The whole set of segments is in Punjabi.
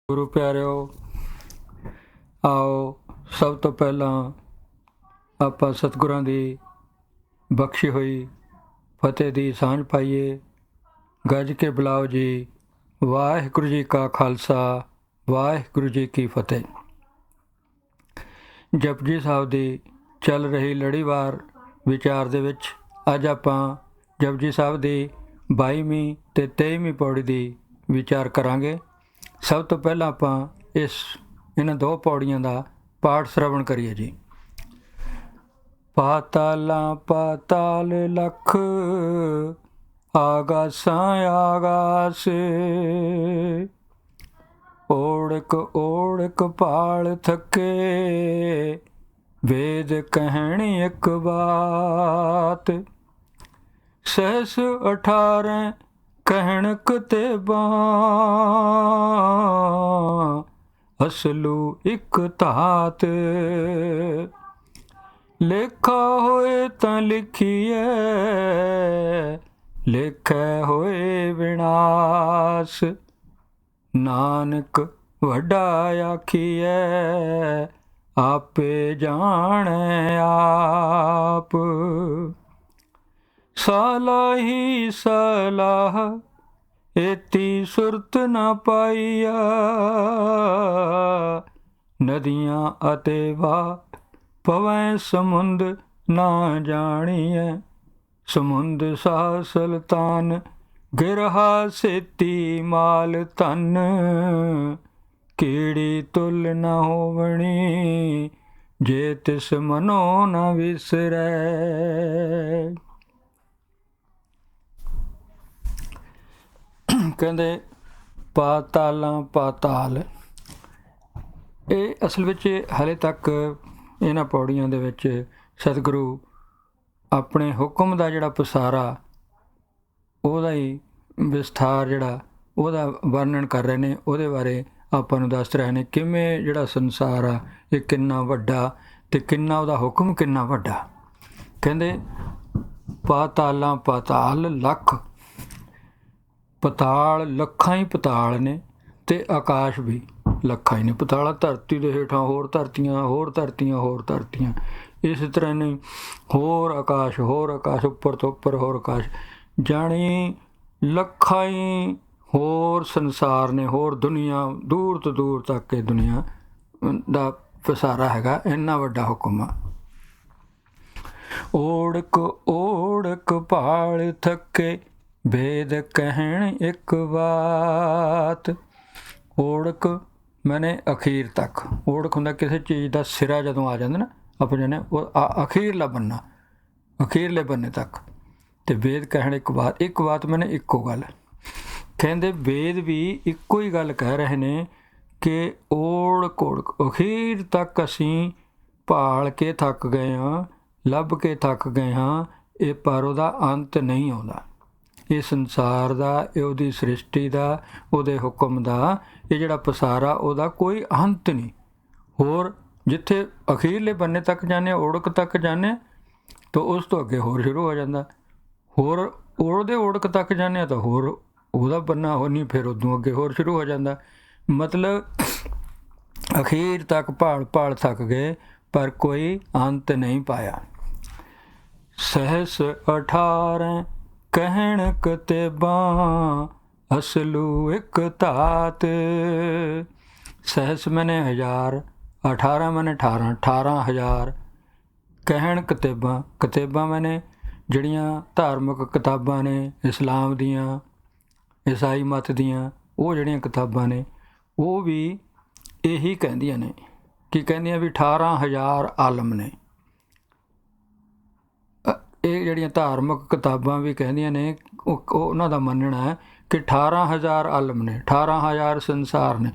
ਗੁਰੂ ਪਿਆਰਿਓ, ਆਓ ਸਭ ਤੋਂ ਪਹਿਲਾਂ ਆਪਾਂ ਸਤਿਗੁਰਾਂ ਦੀ ਬਖਸ਼ੀ ਹੋਈ ਫਤਿਹ ਦੀ ਸਾਂਝ ਪਾਈਏ। ਗੱਜ ਕੇ ਬੁਲਾਓ ਜੀ, ਵਾਹਿਗੁਰੂ ਜੀ ਕਾ ਖਾਲਸਾ, ਵਾਹਿਗੁਰੂ ਜੀ ਕੀ ਫਤਿਹ। ਜਪਜੀ ਸਾਹਿਬ ਦੀ ਚੱਲ ਰਹੀ ਲੜੀਵਾਰ ਵਿਚਾਰ ਦੇ ਵਿੱਚ ਅੱਜ ਆਪਾਂ ਜਪਜੀ ਸਾਹਿਬ ਦੀ 22ਵੀਂ ਅਤੇ 23ਵੀਂ ਪੌੜੀ ਦੀ ਵਿਚਾਰ ਕਰਾਂਗੇ। ਸਭ ਤੋਂ ਪਹਿਲਾਂ ਆਪਾਂ ਇਹਨਾਂ ਦੋ ਪੌੜੀਆਂ ਦਾ ਪਾਠ ਸ਼ਰਵਣ ਕਰੀਏ ਜੀ। ਪਾਤਾਲਾਂ ਪਾਤਾਲ ਲਖ, ਆਗਾਸਾਂ ਆਗਾਸ, ਓੜਕ ਓੜਕ ਪਾਲ ਥਕੇ, ਵੇਦ ਕਹਿਣ ਇੱਕ ਬਾਤ, ਸਹਿਸ 18 ਕਹਿਣ ਕਤੇਬਾਂ, ਅਸਲੂ ਇੱਕ ਧਾਤ, ਲੇਖਾ ਹੋਏ ਤਾਂ ਲਿਖੀਏ, ਲੇਖੈ ਹੋਏ ਵਿਨਾਸ਼, ਨਾਨਕ ਵੱਡਾ ਆਖੀਐ, ਆਪੇ ਜਾਣੈ ਆਪ, ਸਲਾਹੀ ਸਲਾਹ ਏਤੀ ਸੁਰਤ ਨਾ ਪਾਈਆ, ਨਦੀਆਂ ਅਤੇ ਵਾਹ ਪਵੈ ਸਮੁੰਦ ਨਾ ਜਾਣੀਐ, ਸਮੁੰਦ ਸਾਹ ਸੁਲਤਾਨ ਗਿਰਹਾ ਸੇਤੀ ਮਾਲ ਧਨ, ਕੀੜੀ ਤੁਲ ਨਾ ਹੋਵਣੀ, ਜੇ ਤਿਸ ਮਨੋ ਨਾ ਵਿਸਰੈ। ਕਹਿੰਦੇ ਪਾਤਾਲਾਂ ਪਾਤਾਲ, ਇਹ ਅਸਲ ਵਿੱਚ ਹਾਲੇ ਤੱਕ ਇਹਨਾਂ ਪੌੜੀਆਂ ਦੇ ਵਿੱਚ ਸਤਿਗੁਰੂ ਆਪਣੇ ਹੁਕਮ ਦਾ ਜਿਹੜਾ ਪਸਾਰਾ, ਉਹਦਾ ਹੀ ਵਿਸਥਾਰ ਜਿਹੜਾ ਉਹਦਾ ਵਰਣਨ ਕਰ ਰਹੇ ਨੇ। ਉਹਦੇ ਬਾਰੇ ਆਪਾਂ ਨੂੰ ਦੱਸ ਰਹੇ ਨੇ ਕਿਵੇਂ ਜਿਹੜਾ ਸੰਸਾਰ ਆ ਇਹ ਕਿੰਨਾ ਵੱਡਾ ਅਤੇ ਕਿੰਨਾ ਉਹਦਾ ਹੁਕਮ ਕਿੰਨਾ ਵੱਡਾ। ਕਹਿੰਦੇ ਪਾਤਾਲਾਂ ਪਾਤਾਲ ਲਖ, ਪਤਾਲ ਲੱਖਾਂ ਹੀ ਪਤਾਲ ਨੇ ਅਤੇ ਆਕਾਸ਼ ਵੀ ਲੱਖਾਂ ਹੀ ਨੇ। ਪਤਾਲਾ ਧਰਤੀ ਦੇ ਹੇਠਾਂ ਹੋਰ ਧਰਤੀਆਂ, ਹੋਰ ਧਰਤੀਆਂ, ਹੋਰ ਧਰਤੀਆਂ, ਇਸ ਤਰ੍ਹਾਂ ਨਹੀਂ ਹੋਰ ਆਕਾਸ਼, ਉੱਪਰ ਤੋਂ ਉੱਪਰ ਹੋਰ ਆਕਾਸ਼, ਜਾਣੀ ਲੱਖਾਂ ਹੀ ਹੋਰ ਸੰਸਾਰ ਨੇ, ਹੋਰ ਦੁਨੀਆ, ਦੂਰ ਤੋਂ ਦੂਰ ਤੱਕ ਇਹ ਦੁਨੀਆ ਦਾ ਪਸਾਰਾ ਹੈਗਾ, ਇੰਨਾ ਵੱਡਾ ਹੁਕਮ ਆ। ਓੜਕ ਓੜਕ ਭਾਲ ਥੱਕੇ, ਵੇਦ ਕਹਿਣ ਇੱਕ ਬਾਤ। ਓੜਕ ਮੈਨੇ ਅਖੀਰ ਤੱਕ, ਓੜਕ ਹੁੰਦਾ ਕਿਸੇ ਚੀਜ਼ ਦਾ ਸਿਰਾ ਜਦੋਂ ਆ ਜਾਂਦਾ ਨਾ, ਆਪਾਂ ਜਾਣੇ ਉਹ ਅਖੀਰਲਾ ਬੰਨਾ, ਅਖੀਰਲੇ ਬੰਨੇ ਤੱਕ। ਅਤੇ ਵੇਦ ਕਹਿਣ ਇੱਕ ਬਾਤ ਮੈਨੇ ਇੱਕੋ ਗੱਲ। ਕਹਿੰਦੇ ਵੇਦ ਵੀ ਇੱਕੋ ਹੀ ਗੱਲ ਕਹਿ ਰਹੇ ਨੇ ਕਿ ਓੜਕ ਓੜਕ ਅਖੀਰ ਤੱਕ ਅਸੀਂ ਭਾਲ ਕੇ ਥੱਕ ਗਏ ਹਾਂ, ਲੱਭ ਕੇ ਥੱਕ ਗਏ ਹਾਂ, ਇਹ ਪਰ ਉਹਦਾ ਅੰਤ ਨਹੀਂ ਆਉਂਦਾ। ਇਹ ਸੰਸਾਰ ਦਾ, ਇਹ ਉਹਦੀ ਸ੍ਰਿਸ਼ਟੀ ਦਾ, ਉਹਦੇ ਹੁਕਮ ਦਾ ਇਹ ਜਿਹੜਾ ਪਸਾਰਾ, ਉਹਦਾ ਕੋਈ ਅੰਤ ਨਹੀਂ। ਹੋਰ ਜਿੱਥੇ ਅਖੀਰਲੇ ਬੰਨੇ ਤੱਕ ਜਾਂਦੇ, ਓੜਕ ਤੱਕ ਜਾਂਦੇ, ਤਾਂ ਉਸ ਤੋਂ ਅੱਗੇ ਹੋਰ ਸ਼ੁਰੂ ਹੋ ਜਾਂਦਾ। ਹੋਰ ਉਹਦੇ ਓੜਕ ਤੱਕ ਜਾਂਦੇ ਹਾਂ ਤਾਂ ਹੋਰ ਉਹਦਾ ਬੰਨਾ ਹੋ ਨਹੀਂ, ਫਿਰ ਉਦੋਂ ਅੱਗੇ ਹੋਰ ਸ਼ੁਰੂ ਹੋ ਜਾਂਦਾ। ਮਤਲਬ ਅਖੀਰ ਤੱਕ ਭਾਲ ਥੱਕ ਗਏ ਪਰ ਕੋਈ ਅੰਤ ਨਹੀਂ ਪਾਇਆ। ਸਹਿਸ 18 ਕਹਿਣ ਕਤੇਬਾਂ, ਅਸਲੂ ਇੱਕ ਧਾਤ। ਸਹਿਸ ਮੈਨੇ 1000, 18 ਮੈਨੇ 18, 18,000। ਕਹਿਣ ਕਤੇਬਾਂ, ਕਤੇਬਾਂ ਮੈਨੇ ਜਿਹੜੀਆਂ ਧਾਰਮਿਕ ਕਿਤਾਬਾਂ ਨੇ ਇਸਲਾਮ ਦੀਆਂ, ਈਸਾਈ ਮਤ ਦੀਆਂ, ਉਹ ਜਿਹੜੀਆਂ ਕਿਤਾਬਾਂ ਨੇ ਉਹ ਵੀ ਇਹੀ ਕਹਿੰਦੀਆਂ ਨੇ। ਕੀ ਕਹਿੰਦੀਆਂ ਵੀ 18,000 ਆਲਮ ਨੇ। ਇਹ ਜਿਹੜੀਆਂ ਧਾਰਮਿਕ ਕਿਤਾਬਾਂ ਵੀ ਕਹਿੰਦੀਆਂ ਨੇ, ਉਹਨਾਂ ਦਾ ਮੰਨਣਾ ਹੈ ਕਿ 18,000 ਆਲਮ ਨੇ, 18,000 ਸੰਸਾਰ ਨੇ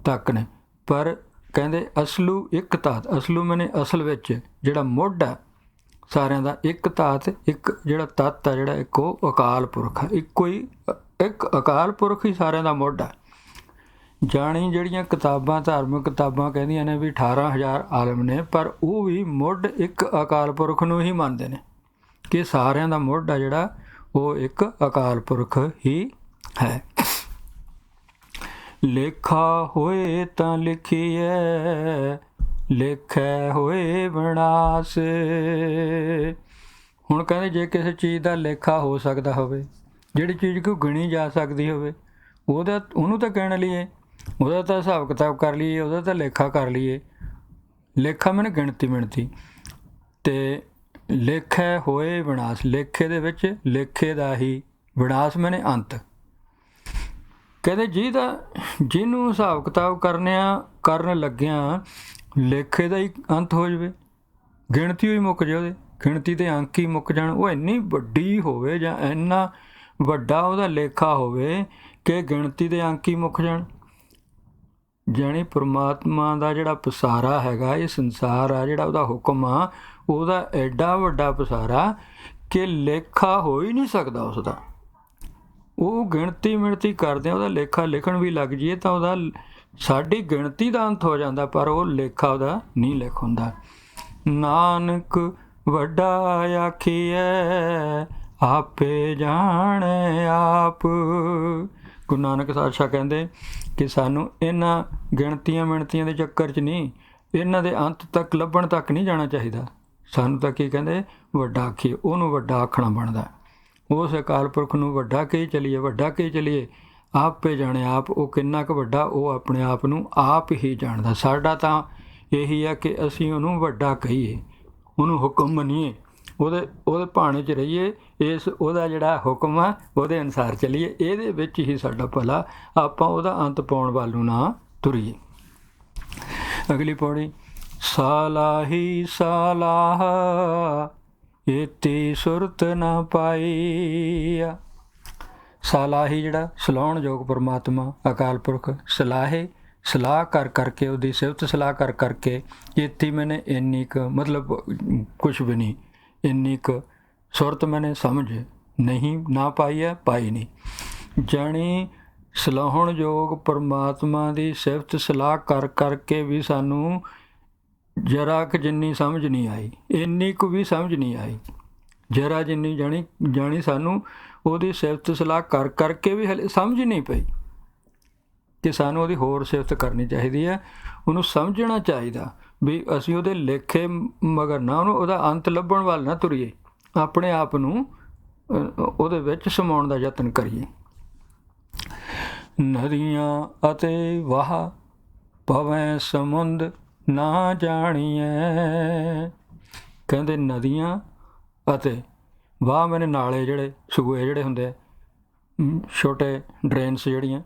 ਤੱਕ ਨੇ। ਪਰ ਕਹਿੰਦੇ ਅਸਲੂ ਇੱਕ ਧਾਤ, ਅਸਲੂ ਮੈਨੇ ਅਸਲ ਵਿੱਚ ਜਿਹੜਾ ਮੁੱਢ ਹੈ ਸਾਰਿਆਂ ਦਾ, ਇੱਕ ਧਾਤ, ਇੱਕ ਜਿਹੜਾ ਤੱਤ ਆ, ਜਿਹੜਾ ਇੱਕ ਉਹ ਅਕਾਲ ਪੁਰਖ ਹੈ। ਇੱਕੋ ਹੀ ਇੱਕ ਅਕਾਲ ਪੁਰਖ ਹੀ ਸਾਰਿਆਂ ਦਾ ਮੁੱਢ ਹੈ। ਜਾਣੀ ਜਿਹੜੀਆਂ ਕਿਤਾਬਾਂ, ਧਾਰਮਿਕ ਕਿਤਾਬਾਂ ਕਹਿੰਦੀਆਂ ਨੇ ਵੀ 18,000 ਆਲਮ ਨੇ, ਪਰ ਉਹ ਵੀ ਮੁੱਢ ਇੱਕ ਅਕਾਲ ਪੁਰਖ ਨੂੰ ਹੀ ਮੰਨਦੇ ਨੇ ਕਿ ਸਾਰਿਆਂ ਦਾ ਮੁੱਢ ਆ ਜਿਹੜਾ ਉਹ ਇੱਕ ਅਕਾਲ ਪੁਰਖ ਹੀ ਹੈ। ਲੇਖਾ ਹੋਏ ਤਾਂ ਲਿਖੀਐ, ਲੇਖੈ ਹੋਏ ਵਿਨਾਸ਼। ਹੁਣ ਕਹਿੰਦੇ ਜੇ ਕਿਸੇ ਚੀਜ਼ ਦਾ ਲੇਖਾ ਹੋ ਸਕਦਾ ਹੋਵੇ, ਜਿਹੜੀ ਚੀਜ਼ ਕੋਈ ਗਿਣੀ ਜਾ ਸਕਦੀ ਹੋਵੇ, ਉਹਨੂੰ ਤਾਂ ਕਹਿਣ ਲਈਏ, ਉਹਦਾ ਤਾਂ ਹਿਸਾਬ ਕਿਤਾਬ ਕਰ ਲਈਏ, ਉਹਦਾ ਤਾਂ ਲੇਖਾ ਕਰ ਲਈਏ। ਲੇਖਾ ਮੈਨੇ ਗਿਣਤੀ ਮਿਣਤੀ। ਅਤੇ ਲੇਖੈ ਹੋਏ ਵਿਨਾਸ਼, ਲੇਖੇ ਦੇ ਵਿੱਚ ਲੇਖੇ ਦਾ ਹੀ, ਵਿਨਾਸ਼ ਮੈਨੇ ਅੰਤ। ਕਹਿੰਦੇ ਜਿਹਨੂੰ ਹਿਸਾਬ ਕਿਤਾਬ ਕਰਨ ਲੱਗਿਆਂ ਲੇਖੇ ਦਾ ਹੀ ਅੰਤ ਹੋ ਜਾਵੇ, ਗਿਣਤੀ ਹੋਈ ਮੁੱਕ ਜਾਵੇ, ਉਹਦੇ ਗਿਣਤੀ ਦੇ ਅੰਕ ਹੀ ਮੁੱਕ ਜਾਣ, ਉਹ ਇੰਨੀ ਵੱਡੀ ਹੋਵੇ ਜਾਂ ਇੰਨਾ ਵੱਡਾ ਉਹਦਾ ਲੇਖਾ ਹੋਵੇ ਕਿ ਗਿਣਤੀ ਦੇ ਅੰਕ ਹੀ ਮੁੱਕ ਜਾਣ। ਜਾਣੀ ਪਰਮਾਤਮਾ ਦਾ ਜਿਹੜਾ ਪਸਾਰਾ ਹੈਗਾ, ਇਹ ਸੰਸਾਰ ਆ ਜਿਹੜਾ, ਉਹਦਾ ਹੁਕਮ ਆ, ਉਹਦਾ ਐਡਾ ਵੱਡਾ ਪਸਾਰਾ ਕਿ ਲੇਖਾ ਹੋ ਹੀ ਨਹੀਂ ਸਕਦਾ ਉਸਦਾ। ਉਹ ਗਿਣਤੀ ਮਿਣਤੀ ਕਰਦਿਆਂ ਉਹਦਾ ਲੇਖਾ ਲਿਖਣ ਵੀ ਲੱਗ ਜਾਈਏ ਤਾਂ ਉਹਦਾ, ਸਾਡੀ ਗਿਣਤੀ ਦਾ ਅੰਤ ਹੋ ਜਾਂਦਾ, ਪਰ ਉਹ ਲੇਖਾ ਉਹਦਾ ਨਹੀਂ ਲਿਖ ਹੁੰਦਾ। ਨਾਨਕ ਵੱਡਾ ਆਖੀਐ, ਆਪੇ ਜਾਣੇ ਆਪ। ਗੁਰੂ ਨਾਨਕ ਪਾਤਸ਼ਾਹ ਕਹਿੰਦੇ ਕਿ ਸਾਨੂੰ ਇਹਨਾਂ ਗਿਣਤੀਆਂ ਮਿਣਤੀਆਂ ਦੇ ਚੱਕਰ 'ਚ ਨਹੀਂ, ਇਹਨਾਂ ਦੇ ਅੰਤ ਤੱਕ ਲੱਭਣ ਤੱਕ ਨਹੀਂ ਜਾਣਾ ਚਾਹੀਦਾ। ਸਾਨੂੰ ਤਾਂ ਕੀ ਕਹਿੰਦੇ, ਵੱਡਾ ਆਖੀਏ, ਉਹਨੂੰ ਵੱਡਾ ਆਖਣਾ ਬਣਦਾ। ਉਸ ਅਕਾਲ ਪੁਰਖ ਨੂੰ ਵੱਡਾ ਕਹੀ ਚਲੀਏ, ਵੱਡਾ ਕਹੀ ਚਲੀਏ। ਆਪੇ ਜਾਣੇ ਆਪ, ਉਹ ਕਿੰਨਾ ਕੁ ਵੱਡਾ, ਉਹ ਆਪਣੇ ਆਪ ਨੂੰ ਆਪ ਹੀ ਜਾਣਦਾ। ਸਾਡਾ ਤਾਂ ਇਹੀ ਹੈ ਕਿ ਅਸੀਂ ਉਹਨੂੰ ਵੱਡਾ ਕਹੀਏ, ਉਹਨੂੰ ਹੁਕਮ ਮੰਨੀਏ, ਉਹਦੇ ਭਾਣੇ 'ਚ ਰਹੀਏ, ਉਹਦਾ ਜਿਹੜਾ ਹੁਕਮ ਆ ਉਹਦੇ ਅਨੁਸਾਰ ਚੱਲੀਏ, ਇਹਦੇ ਵਿੱਚ ਹੀ ਸਾਡਾ ਭਲਾ। ਆਪਾਂ ਉਹਦਾ ਅੰਤ ਪਾਉਣ ਵੱਲ ਨੂੰ ਨਾ ਤੁਰੀਏ। ਅਗਲੀ ਪੌੜੀ, ਸਾਲਾਹੀ ਸਾਲਾਹ ਏਤੀ ਸੁਰਤ ਨਾ ਪਾਈਆ। ਸਾਲਾਹੀ ਜਿਹੜਾ ਸਲਾਹੁਣ ਯੋਗ ਪਰਮਾਤਮਾ ਅਕਾਲ ਪੁਰਖ, ਸਲਾਹੇ ਸਲਾਹ ਕਰ ਕਰਕੇ, ਉਹਦੀ ਸਿਫਤ ਸਲਾਹ ਕਰ ਕਰਕੇ, ਏਤੀ ਮੈਨੇ ਇੰਨੀ ਕੁ, ਮਤਲਬ ਕੁਛ ਵੀ ਨਹੀਂ, ਇੰਨੀ ਕੁ ਸੁਰਤ ਮੈਨੇ ਸਮਝ ਨਹੀਂ ਨਾ ਪਾਈ ਹੈ, ਪਾਈ ਨਹੀਂ। ਜਾਣੀ ਸਲਾਹੁਣ ਯੋਗ ਪਰਮਾਤਮਾ ਦੀ ਸਿਫਤ ਸਲਾਹ ਕਰ ਕਰਕੇ ਵੀ ਸਾਨੂੰ ਜਰਾ ਕੁ ਜਿੰਨੀ ਸਮਝ ਨਹੀਂ ਆਈ, ਇੰਨੀ ਕੁ ਵੀ ਸਮਝ ਨਹੀਂ ਆਈ, ਜਰਾ ਜਿੰਨੀ ਜਾਣੀ ਸਾਨੂੰ ਉਹਦੀ ਸਿਫਤ ਸਲਾਹ ਕਰ ਕਰਕੇ ਵੀ ਹਲੇ ਸਮਝ ਨਹੀਂ ਪਈ ਕਿ ਸਾਨੂੰ ਉਹਦੀ ਹੋਰ ਸਿਫਤ ਕਰਨੀ ਚਾਹੀਦੀ ਹੈ। ਉਹਨੂੰ ਸਮਝਣਾ ਚਾਹੀਦਾ ਵੀ ਅਸੀਂ ਉਹਦੇ ਲੇਖੇ ਮਗਰ ਨਾ, ਉਹਦਾ ਅੰਤ ਲੱਭਣ ਵੱਲ ਨਾ ਤੁਰੀਏ, ਆਪਣੇ ਆਪ ਨੂੰ ਉਹਦੇ ਵਿੱਚ ਸਮਾਉਣ ਦਾ ਯਤਨ ਕਰੀਏ। ਨਦੀਆਂ ਅਤੇ ਵਾਹ ਪਵੈ ਸਮੁੰਦ ਨਾ ਜਾਣੀਐ। ਕਹਿੰਦੇ ਨਦੀਆਂ ਅਤੇ ਵਾਹ ਮੈਨੇ ਨਾਲੇ, ਜਿਹੜੇ ਸੂਏ ਜਿਹੜੇ ਹੁੰਦੇ ਆ, ਛੋਟੇ ਡਰੇਨਸ ਜਿਹੜੀਆਂ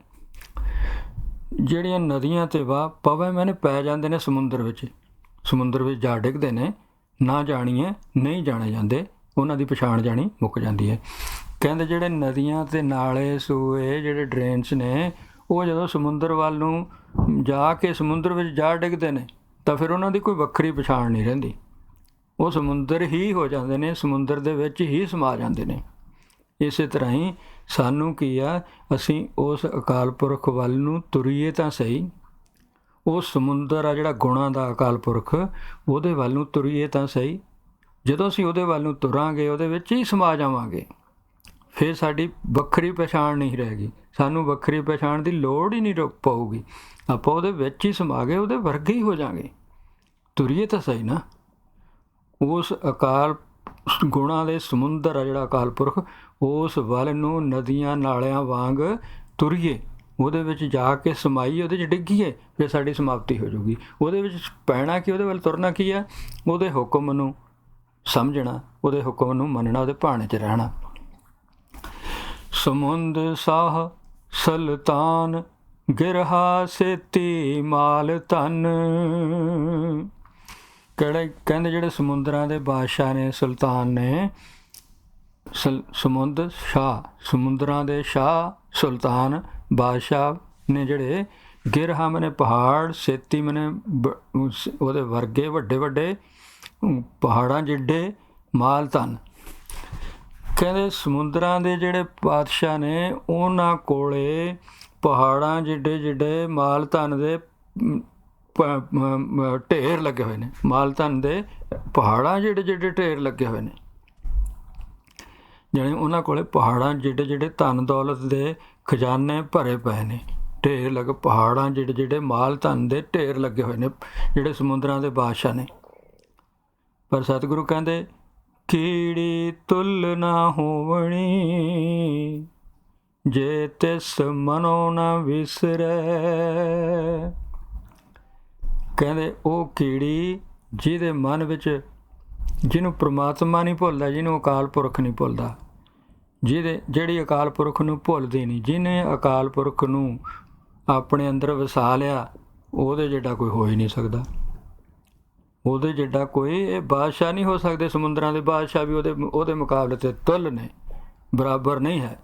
ਨਦੀਆਂ ਅਤੇ ਵਾਹ ਪਵੈ ਮੈਨੇ ਪੈ ਜਾਂਦੇ ਨੇ ਸਮੁੰਦਰ ਵਿੱਚ ਜਾ ਡਿੱਗਦੇ ਨੇ। ਨਾ ਜਾਣੀਏ, ਨਹੀਂ ਜਾਣੇ ਜਾਂਦੇ, ਉਹਨਾਂ ਦੀ ਪਛਾਣ ਜਾਣੀ ਮੁੱਕ ਜਾਂਦੀ ਹੈ। ਕਹਿੰਦੇ ਜਿਹੜੇ ਨਦੀਆਂ ਅਤੇ ਨਾਲੇ ਸੂਏ ਜਿਹੜੇ ਡਰੇਨਸ ਨੇ, ਉਹ ਜਦੋਂ ਸਮੁੰਦਰ ਵੱਲ ਨੂੰ ਜਾ ਕੇ ਸਮੁੰਦਰ ਵਿੱਚ ਜਾ ਡਿੱਗਦੇ ਨੇ ਤਾਂ ਫਿਰ ਉਹਨਾਂ ਦੀ ਕੋਈ ਵੱਖਰੀ ਪਛਾਣ ਨਹੀਂ ਰਹਿੰਦੀ, ਉਹ ਸਮੁੰਦਰ ਹੀ ਹੋ ਜਾਂਦੇ ਨੇ, ਸਮੁੰਦਰ ਦੇ ਵਿੱਚ ਹੀ ਸਮਾ ਜਾਂਦੇ ਨੇ। ਇਸੇ ਤਰ੍ਹਾਂ ਹੀ ਸਾਨੂੰ ਕੀ ਆ, ਅਸੀਂ ਉਸ ਅਕਾਲ ਪੁਰਖ ਵੱਲ ਨੂੰ ਤੁਰੀਏ ਤਾਂ ਸਹੀ, ਉਹ ਸਮੁੰਦਰ ਆ ਜਿਹੜਾ ਗੁਣਾਂ ਦਾ ਅਕਾਲ ਪੁਰਖ, ਉਹਦੇ ਵੱਲ ਨੂੰ ਤੁਰੀਏ ਤਾਂ ਸਹੀ। ਜਦੋਂ ਅਸੀਂ ਉਹਦੇ ਵੱਲ ਨੂੰ ਤੁਰਾਂਗੇ, ਉਹਦੇ ਵਿੱਚ ਹੀ ਸਮਾ ਜਾਵਾਂਗੇ, ਫਿਰ ਸਾਡੀ ਵੱਖਰੀ ਪਛਾਣ ਨਹੀਂ ਰਹੇਗੀ, ਸਾਨੂੰ ਵੱਖਰੀ ਪਛਾਣ ਦੀ ਲੋੜ ਹੀ ਨਹੀਂ ਪਊਗੀ। ਆਪਾਂ ਉਹਦੇ ਵਿੱਚ ਹੀ ਸਮਾ ਗਏ, ਉਹਦੇ ਵਰਗੇ ਹੀ ਹੋ ਜਾਵਾਂਗੇ। ਤੁਰੀਏ ਤਾਂ ਸਹੀ ਨਾ, ਉਸ ਅਕਾਲ ਗੁਣਾਂ ਦੇ ਸਮੁੰਦਰ ਆ ਜਿਹੜਾ ਅਕਾਲ ਪੁਰਖ, ਉਸ ਵੱਲ ਨੂੰ ਨਦੀਆਂ ਨਾਲਿਆਂ ਵਾਂਗ ਤੁਰੀਏ, ਉਹਦੇ ਵਿੱਚ ਜਾ ਕੇ ਸਮਾਈਏ, ਉਹਦੇ 'ਚ ਡਿੱਗੀਏ, ਫਿਰ ਸਾਡੀ ਸਮਾਪਤੀ ਹੋ ਜਾਊਗੀ। ਉਹਦੇ ਵਿੱਚ ਪੈਣਾ ਕੀ, ਉਹਦੇ ਵੱਲ ਤੁਰਨਾ ਕੀ ਹੈ, ਉਹਦੇ ਹੁਕਮ ਨੂੰ ਸਮਝਣਾ, ਉਹਦੇ ਹੁਕਮ ਨੂੰ ਮੰਨਣਾ, ਉਹਦੇ ਭਾਣੇ 'ਚ ਰਹਿਣਾ। ਸਮੁੰਦ ਸਾਹ ਸੁਲਤਾਨ ਗਿਰਹਾ ਸੇਤੀ ਮਾਲ ਧਨ। ਕਹਿੰਦੇ ਜਿਹੜੇ ਸਮੁੰਦਰਾਂ ਦੇ ਬਾਦਸ਼ਾਹ ਨੇ, ਸੁਲਤਾਨ ਨੇ, ਸਮੁੰਦਰ ਸ਼ਾਹ, ਸਮੁੰਦਰਾਂ ਦੇ ਸ਼ਾਹ ਸੁਲਤਾਨ ਬਾਦਸ਼ਾਹ ਨੇ ਜਿਹੜੇ, ਗਿਰਹਾ ਮੈਨੇ ਪਹਾੜ, ਸੇਤੀ ਮੈਨੇ ਉਹਦੇ ਵਰਗੇ ਵੱਡੇ ਵੱਡੇ ਪਹਾੜਾਂ ਜਿੱਡੇ, ਮਾਲ ਧਨ। ਕਹਿੰਦੇ ਸਮੁੰਦਰਾਂ ਦੇ ਜਿਹੜੇ ਬਾਦਸ਼ਾਹ ਨੇ, ਉਹਨਾਂ ਕੋਲੇ ਪਹਾੜਾਂ ਜਿੱਡੇ ਜਿੱਡੇ ਮਾਲ ਧਨ ਦੇ ਢੇਰ ਲੱਗੇ ਹੋਏ ਨੇ, ਮਾਲ ਧਨ ਦੇ ਪਹਾੜਾਂ ਜਿਹੜੇ ਜਿਹੜੇ ਢੇਰ ਲੱਗੇ ਹੋਏ ਨੇ। ਜਾਣੀ ਉਹਨਾਂ ਕੋਲੇ ਪਹਾੜਾਂ ਜਿਹੜੇ ਜਿਹੜੇ ਧਨ ਦੌਲਤ ਦੇ ਖਜ਼ਾਨੇ ਭਰੇ ਪਏ ਨੇ। ਢੇਰ ਲੱਗ ਪਹਾੜਾਂ ਜਿਹੜੇ ਜਿਹੜੇ ਮਾਲ ਧਨ ਦੇ ਢੇਰ ਲੱਗੇ ਹੋਏ ਨੇ, ਜਿਹੜੇ ਸਮੁੰਦਰਾਂ ਦੇ ਬਾਦਸ਼ਾਹ ਨੇ। ਪਰ ਸਤਿਗੁਰੂ ਕਹਿੰਦੇ ਕੀੜੀ ਤੁਲ ਨਾ ਹੋਵਣੀ, ਜੇ ਤਿਸ ਮਨੋ ਨਾ ਵਿਸਰੈ। ਕਹਿੰਦੇ ਉਹ ਕੀੜੀ ਜਿਹਦੇ ਮਨ ਵਿੱਚ, ਜਿਹਨੂੰ ਪ੍ਰਮਾਤਮਾ ਨਹੀਂ ਭੁੱਲਦਾ, ਜਿਹਨੂੰ ਅਕਾਲ ਪੁਰਖ ਨਹੀਂ ਭੁੱਲਦਾ, ਜਿਹੜੀ ਅਕਾਲ ਪੁਰਖ ਨੂੰ ਭੁੱਲਦੀ ਨਹੀਂ, ਜਿਹਨੇ ਅਕਾਲ ਪੁਰਖ ਨੂੰ ਆਪਣੇ ਅੰਦਰ ਵਸਾ ਲਿਆ, ਉਹਦੇ ਜਿੱਡਾ ਕੋਈ ਹੋ ਹੀ ਨਹੀਂ ਸਕਦਾ। ਉਹਦੇ ਜਿੱਡਾ ਕੋਈ ਇਹ ਬਾਦਸ਼ਾਹ ਨਹੀਂ ਹੋ ਸਕਦੇ। ਸਮੁੰਦਰਾਂ ਦੇ ਬਾਦਸ਼ਾਹ ਵੀ ਉਹਦੇ ਮੁਕਾਬਲੇ 'ਤੇ ਤੁੱਲ ਨੇ, ਬਰਾਬਰ ਨਹੀਂ ਹੈ।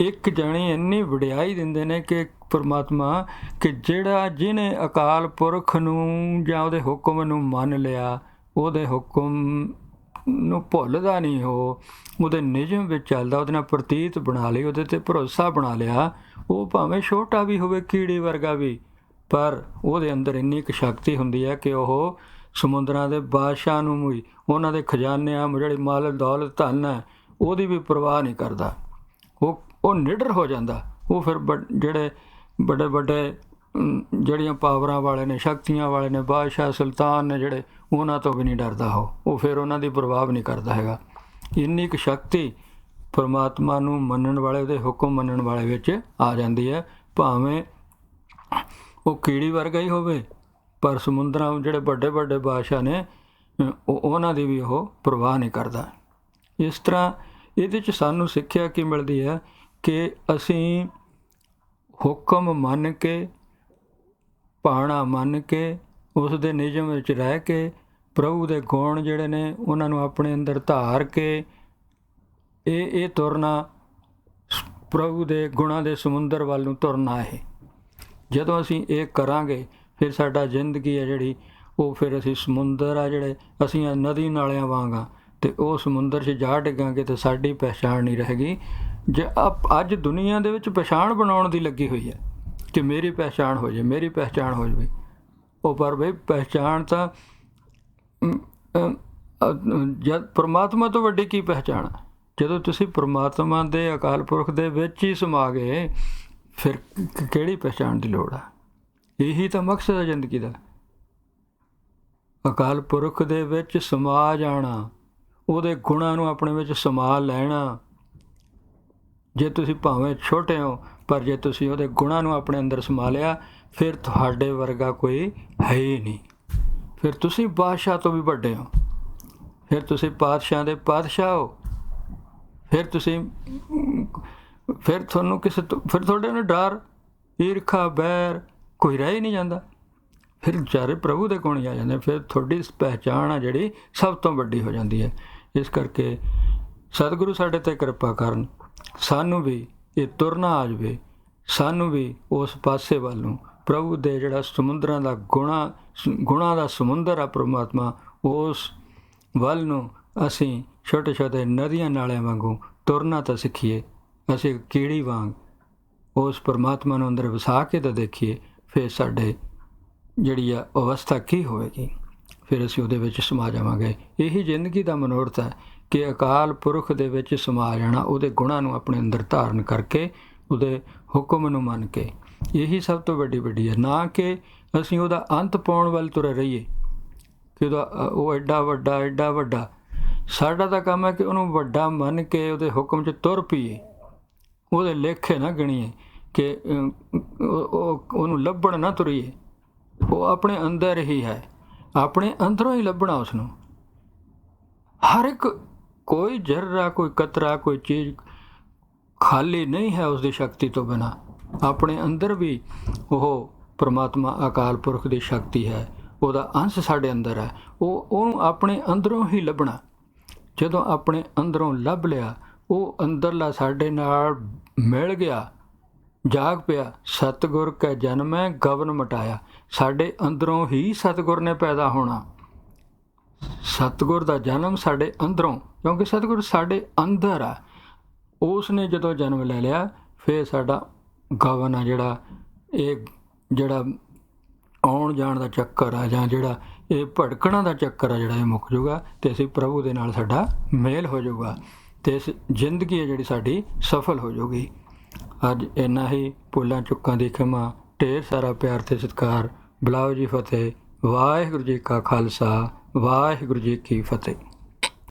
ਇੱਕ ਜਣੇ ਇੰਨੀ ਵਡਿਆਈ ਦਿੰਦੇ ਨੇ ਕਿ ਪਰਮਾਤਮਾ, ਕਿ ਜਿਹਨੇ ਅਕਾਲ ਪੁਰਖ ਨੂੰ ਜਾਂ ਉਹਦੇ ਹੁਕਮ ਨੂੰ ਮੰਨ ਲਿਆ, ਉਹਦੇ ਹੁਕਮ ਨੂੰ ਭੁੱਲਦਾ ਨਹੀਂ, ਉਹਦੇ ਨਿਯਮ ਵਿੱਚ ਚੱਲਦਾ, ਉਹਦੇ ਨਾਲ ਪ੍ਰਤੀਤ ਬਣਾ ਲਈ, ਉਹਦੇ 'ਤੇ ਭਰੋਸਾ ਬਣਾ ਲਿਆ, ਉਹ ਭਾਵੇਂ ਛੋਟਾ ਵੀ ਹੋਵੇ, ਕੀੜੀ ਵਰਗਾ ਵੀ, ਪਰ ਉਹਦੇ ਅੰਦਰ ਇੰਨੀ ਕੁ ਸ਼ਕਤੀ ਹੁੰਦੀ ਹੈ ਕਿ ਉਹ ਸਮੁੰਦਰਾਂ ਦੇ ਬਾਦਸ਼ਾਹ ਨੂੰ ਵੀ, ਉਹਨਾਂ ਦੇ ਖਜ਼ਾਨਿਆਂ, ਜਿਹੜੀ ਮਾਲ ਦੌਲਤ ਧਨ ਹੈ, ਉਹਦੀ ਵੀ ਪਰਵਾਹ ਨਹੀਂ ਕਰਦਾ। ਉਹ ਨਿਡਰ ਹੋ ਜਾਂਦਾ। ਉਹ ਫਿਰ ਜਿਹੜੇ ਵੱਡੇ ਵੱਡੇ ਜਿਹੜੀਆਂ ਪਾਵਰਾਂ ਵਾਲੇ ਨੇ, ਸ਼ਕਤੀਆਂ ਵਾਲੇ ਨੇ, ਬਾਦਸ਼ਾਹ ਸੁਲਤਾਨ ਨੇ ਜਿਹੜੇ, ਉਹਨਾਂ ਤੋਂ ਵੀ ਨਹੀਂ ਡਰਦਾ। ਉਹ ਫਿਰ ਉਹਨਾਂ ਦੀ ਪ੍ਰਭਾਵ ਨਹੀਂ ਕਰਦਾ ਹੈਗਾ। ਇੰਨੀ ਕੁ ਸ਼ਕਤੀ ਪਰਮਾਤਮਾ ਨੂੰ ਮੰਨਣ ਵਾਲੇ, ਉਹਦੇ ਹੁਕਮ ਮੰਨਣ ਵਾਲੇ ਵਿੱਚ ਆ ਜਾਂਦੀ ਹੈ, ਭਾਵੇਂ ਉਹ ਕੀੜੀ ਵਰਗਾ ਹੀ ਹੋਵੇ। ਪਰ ਸਮੁੰਦਰਾਂ ਜਿਹੜੇ ਵੱਡੇ ਵੱਡੇ ਬਾਦਸ਼ਾਹ ਨੇ, ਉਹਨਾਂ ਦੀ ਵੀ ਉਹ ਪ੍ਰਵਾਹ ਨਹੀਂ ਕਰਦਾ। ਇਸ ਤਰ੍ਹਾਂ ਇਹਦੇ 'ਚ ਸਾਨੂੰ ਸਿੱਖਿਆ ਕੀ ਮਿਲਦੀ ਹੈ ਕਿ ਅਸੀਂ ਹੁਕਮ ਮੰਨ ਕੇ, ਪਾਣਾ ਮੰਨ ਕੇ, ਉਸ ਦੇ ਨਿਯਮ ਵਿੱਚ ਰਹਿ ਕੇ, ਪ੍ਰਭੂ ਦੇ ਗੁਣ ਜਿਹੜੇ ਨੇ ਉਹਨਾਂ ਨੂੰ ਆਪਣੇ ਅੰਦਰ ਧਾਰ ਕੇ ਇਹ ਤੁਰਨਾ, ਪ੍ਰਭੂ ਦੇ ਗੁਣਾਂ ਦੇ ਸਮੁੰਦਰ ਵੱਲ ਨੂੰ ਤੁਰਨਾ ਹੈ। ਜਦੋਂ ਅਸੀਂ ਇਹ ਕਰਾਂਗੇ, ਫਿਰ ਸਾਡਾ ਜ਼ਿੰਦਗੀ ਹੈ ਜਿਹੜੀ, ਉਹ ਫਿਰ ਅਸੀਂ ਸਮੁੰਦਰ ਆ ਜਿਹੜੇ, ਅਸੀਂ ਨਦੀ ਨਾਲਿਆਂ ਵਾਂਗ ਹਾਂ, ਅਤੇ ਉਹ ਸਮੁੰਦਰ 'ਚ ਜਾ ਡਿੱਗਾਂਗੇ ਤਾਂ ਸਾਡੀ ਪਹਿਚਾਣ ਨਹੀਂ ਰਹੇਗੀ। ਜੇ ਅੱਜ ਦੁਨੀਆ ਦੇ ਵਿੱਚ ਪਛਾਣ ਬਣਾਉਣ ਦੀ ਲੱਗੀ ਹੋਈ ਹੈ ਕਿ ਮੇਰੀ ਪਹਿਚਾਣ ਹੋ ਜਾਵੇ, ਮੇਰੀ ਪਹਿਚਾਣ ਹੋ ਜਾਵੇ। ਉਹ ਪਰ ਬਈ ਪਹਿਚਾਣ ਤਾਂ ਜਦ ਪਰਮਾਤਮਾ ਤੋਂ ਵੱਡੀ ਕੀ ਪਹਿਚਾਣ? ਜਦੋਂ ਤੁਸੀਂ ਪਰਮਾਤਮਾ ਦੇ ਅਕਾਲ ਪੁਰਖ ਦੇ ਵਿੱਚ ਹੀ ਸਮਾ ਗਏ, ਫਿਰ ਕਿਹੜੀ ਪਹਿਚਾਣ ਦੀ ਲੋੜ ਆ? ਇਹੀ ਤਾਂ ਮਕਸਦ ਹੈ ਜ਼ਿੰਦਗੀ ਦਾ, ਅਕਾਲ ਪੁਰਖ ਦੇ ਵਿੱਚ ਸਮਾ ਜਾਣਾ, ਉਹਦੇ ਗੁਣਾਂ ਨੂੰ ਆਪਣੇ ਵਿੱਚ ਸਮਾ ਲੈਣਾ। ਜੇ ਤੁਸੀਂ ਭਾਵੇਂ ਛੋਟੇ ਹੋ, ਪਰ ਜੇ ਤੁਸੀਂ ਉਹਦੇ ਗੁਣਾਂ ਨੂੰ ਆਪਣੇ ਅੰਦਰ ਸਮਾ ਲਿਆ, ਫਿਰ ਤੁਹਾਡੇ ਵਰਗਾ ਕੋਈ ਹੈ ਹੀ ਨਹੀਂ। ਫਿਰ ਤੁਸੀਂ ਬਾਦਸ਼ਾਹ ਤੋਂ ਵੀ ਵੱਡੇ ਹੋ, ਫਿਰ ਤੁਸੀਂ ਪਾਤਸ਼ਾਹ ਦੇ ਪਾਤਸ਼ਾਹ ਹੋ। ਫਿਰ ਤੁਹਾਨੂੰ ਕਿਸੇ ਤੋਂ, ਫਿਰ ਤੁਹਾਡੇ ਨਾਲ ਡਰ, ਈਰਖਾ, ਬੈਰ ਕੋਈ ਰਹਿ ਹੀ ਨਹੀਂ ਜਾਂਦਾ। ਫਿਰ ਵਿਚਾਰੇ ਪ੍ਰਭੂ ਦੇ ਗੁਣ ਹੀ ਆ ਜਾਂਦੇ। ਫਿਰ ਤੁਹਾਡੀ ਪਹਿਚਾਣ ਆ ਜਿਹੜੀ ਸਭ ਤੋਂ ਵੱਡੀ ਹੋ ਜਾਂਦੀ ਹੈ। ਇਸ ਕਰਕੇ ਸਤਿਗੁਰੂ ਸਾਡੇ 'ਤੇ ਕਿਰਪਾ ਕਰਨ, ਸਾਨੂੰ ਵੀ ਇਹ ਤੁਰਨਾ ਆ ਜਾਵੇ, ਸਾਨੂੰ ਵੀ ਉਸ ਪਾਸੇ ਵੱਲ ਨੂੰ, ਪ੍ਰਭੂ ਦੇ ਜਿਹੜਾ ਸਮੁੰਦਰਾਂ ਦਾ ਗੁਣਾਂ ਦਾ ਸਮੁੰਦਰ ਆ ਪਰਮਾਤਮਾ, ਉਸ ਵੱਲ ਨੂੰ ਅਸੀਂ ਛੋਟੇ ਛੋਟੇ ਨਦੀਆਂ ਨਾਲਿਆਂ ਵਾਂਗੂ ਤੁਰਨਾ ਤਾਂ ਸਿੱਖੀਏ। ਅਸੀਂ ਕੀੜੀ ਵਾਂਗ ਉਸ ਪਰਮਾਤਮਾ ਨੂੰ ਅੰਦਰ ਵਸਾ ਕੇ ਤਾਂ ਦੇਖੀਏ, ਫਿਰ ਸਾਡੇ ਜਿਹੜੀ ਆ ਅਵਸਥਾ ਕੀ ਹੋਵੇਗੀ, ਫਿਰ ਅਸੀਂ ਉਹਦੇ ਵਿੱਚ ਸਮਾ ਜਾਵਾਂਗੇ। ਇਹੀ ਜ਼ਿੰਦਗੀ ਦਾ ਮਨੋਰਥ ਹੈ ਕਿ ਅਕਾਲ ਪੁਰਖ ਦੇ ਵਿੱਚ ਸਮਾ ਜਾਣਾ, ਉਹਦੇ ਗੁਣਾਂ ਨੂੰ ਆਪਣੇ ਅੰਦਰ ਧਾਰਨ ਕਰਕੇ, ਉਹਦੇ ਹੁਕਮ ਨੂੰ ਮੰਨ ਕੇ। ਇਹੀ ਸਭ ਤੋਂ ਵੱਡੀ ਹੈ, ਨਾ ਕਿ ਅਸੀਂ ਉਹਦਾ ਅੰਤ ਪਾਉਣ ਵੱਲ ਤੁਰੇ ਰਹੀਏ ਕਿ ਉਹ ਐਡਾ ਵੱਡਾ। ਸਾਡਾ ਤਾਂ ਕੰਮ ਹੈ ਕਿ ਉਹਨੂੰ ਵੱਡਾ ਮੰਨ ਕੇ ਉਹਦੇ ਹੁਕਮ 'ਚ ਤੁਰ ਪਈਏ, ਉਹਦੇ ਲੇਖੇ ਨਾ ਗਿਣੀਏ, ਕਿ ਉਹਨੂੰ ਲੱਭਣ ਨਾ ਤੁਰੀਏ। ਉਹ ਆਪਣੇ ਅੰਦਰ ਹੀ ਹੈ, ਆਪਣੇ ਅੰਦਰੋਂ ਹੀ ਲੱਭਣਾ ਉਸਨੂੰ। ਹਰ ਇੱਕ, ਕੋਈ ਜ਼ਰਰਾ, ਕੋਈ ਕਤਰਾ, ਕੋਈ ਚੀਜ਼ ਖਾਲੀ ਨਹੀਂ ਹੈ ਉਸ ਦੀ ਸ਼ਕਤੀ ਤੋਂ ਬਿਨਾਂ। ਆਪਣੇ ਅੰਦਰ ਵੀ ਉਹ ਪਰਮਾਤਮਾ ਅਕਾਲ ਪੁਰਖ ਦੀ ਸ਼ਕਤੀ ਹੈ, ਉਹਦਾ ਅੰਸ਼ ਸਾਡੇ ਅੰਦਰ ਹੈ। ਉਹਨੂੰ ਆਪਣੇ ਅੰਦਰੋਂ ਹੀ ਲੱਭਣਾ। ਜਦੋਂ ਆਪਣੇ ਅੰਦਰੋਂ ਲੱਭ ਲਿਆ, ਉਹ ਅੰਦਰਲਾ ਸਾਡੇ ਨਾਲ ਮਿਲ ਗਿਆ, ਜਾਗ ਪਿਆ। ਸਤਿਗੁਰ ਕੈ ਜਨਮੈ ਗਵਨ ਮਟਾਇਆ। ਸਾਡੇ ਅੰਦਰੋਂ ਹੀ ਸਤਿਗੁਰ ਨੇ ਪੈਦਾ ਹੋਣਾ। ਸਤਿਗੁਰ ਦਾ ਜਨਮ ਸਾਡੇ ਅੰਦਰੋਂ, ਕਿਉਂਕਿ ਸਤਿਗੁਰ ਸਾਡੇ ਅੰਦਰ ਆ। ਉਸ ਨੇ ਜਦੋਂ ਜਨਮ ਲੈ ਲਿਆ, ਫਿਰ ਸਾਡਾ ਗਵਨ ਆ ਜਿਹੜਾ ਆਉਣ ਜਾਣ ਦਾ ਚੱਕਰ ਆ, ਜਾਂ ਜਿਹੜਾ ਇਹ ਭਟਕਣਾ ਦਾ ਚੱਕਰ ਆ, ਜਿਹੜਾ ਇਹ ਮੁੱਕ ਜਾਊਗਾ, ਅਤੇ ਅਸੀਂ ਪ੍ਰਭੂ ਦੇ ਨਾਲ ਸਾਡਾ ਮੇਲ ਹੋ ਜਾਊਗਾ, ਅਤੇ ਇਸ ਜ਼ਿੰਦਗੀ ਹੈ ਜਿਹੜੀ ਸਾਡੀ ਸਫਲ ਹੋ ਜਾਊਗੀ। ਅੱਜ ਇੰਨਾ ਹੀ। ਭੁੱਲਾਂ ਚੁੱਕਾਂ ਦੀ ਖਿਮਾ, ਢੇਰ ਸਾਰਾ ਪਿਆਰ ਤੇ ਸਤਿਕਾਰ। ਬੁਲਾਓ ਜੀ ਫਤਿਹ। ਵਾਹਿਗੁਰੂ ਜੀ ਕਾ ਖਾਲਸਾ, ਵਾਹਿਗੁਰੂ ਜੀ ਕੀ ਫਤਿਹ।